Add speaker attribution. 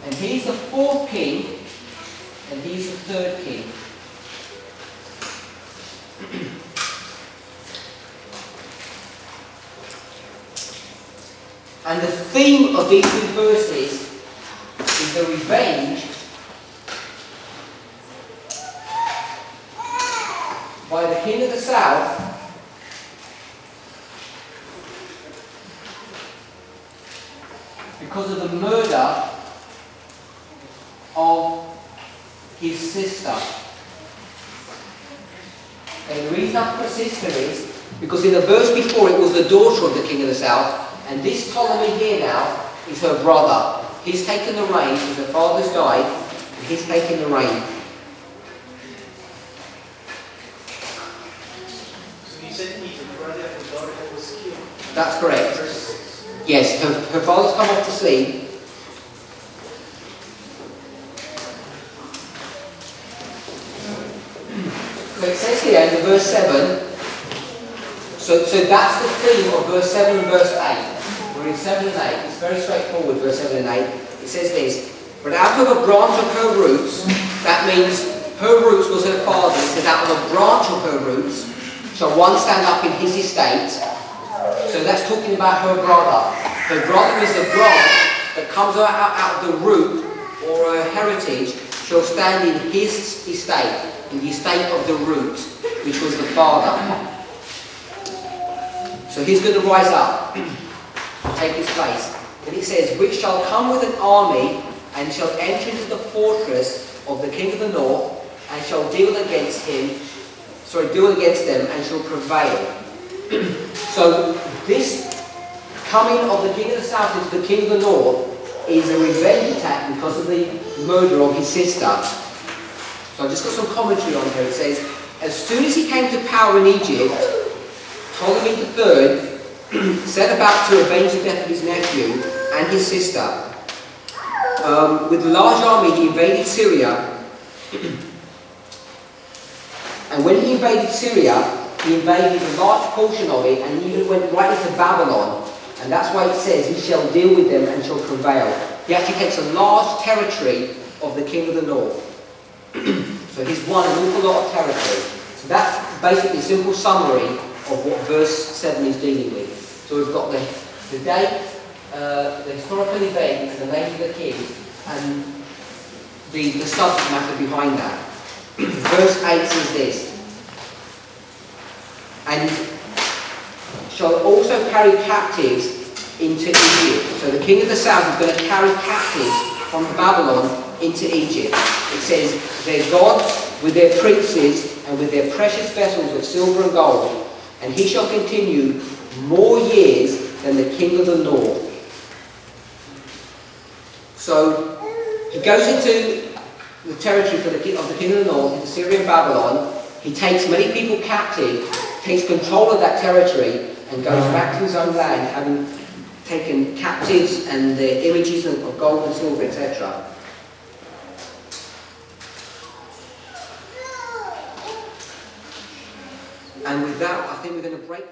Speaker 1: And he's the fourth king, and he's the third king. And the theme of these two verses is the revenge by the king of the south because of the murder of his sister. And the reason I put sister is because in the verse before it was the daughter of the king of the south, and this Ptolemy here now is her brother. He's taken the reign because her father's died, and he's taken the reign.
Speaker 2: So you said he's a brother of the daughter that was killed.
Speaker 1: That's correct. Yes, her father's come off to sleep. So it says here in the verse 7, so that's the theme of verse 7 and verse 8. We're in 7 and 8. It's very straightforward, verse 7 and 8. It says this, but out of a branch of her roots, that means her roots was her father. It says out of a branch of her roots shall one stand up in his estate. So that's talking about her brother. Her brother is the branch that comes out of the root or her heritage shall stand in his estate, in the estate of the root, which was the father. So he's going to rise up, take his place. And it says, which shall come with an army and shall enter into the fortress of the king of the north and shall deal against them and shall prevail. So this coming of the king of the south into the king of the north is a revenge attack because of the murder of his sister. So I've just got some commentary on here. It says, as soon as he came to power in Egypt, Ptolemy III set about to avenge the death of his nephew and his sister. With a large army he invaded Syria. And when he invaded Syria, he invaded a large portion of it and even went right into Babylon. And that's why it says, he shall deal with them and shall prevail. He actually takes a large territory of the king of the north. So he's won an awful lot of territory. So that's basically a simple summary of what verse 7 is dealing with. So we've got the date, the historical event, the name of the king, and the subject matter behind that. Verse 8 says this, and shall also carry captives into Egypt. So the king of the south is going to carry captives from Babylon into Egypt. It says, their gods with their princes and with their precious vessels of silver and gold, and he shall continue more years than the king of the north. So he goes into the territory of the king of the north, into Syria and Babylon. He takes many people captive, takes control of that territory, and goes back to his own land, having taken captives and the images of gold and silver, etc. And with that, I think we're going to break.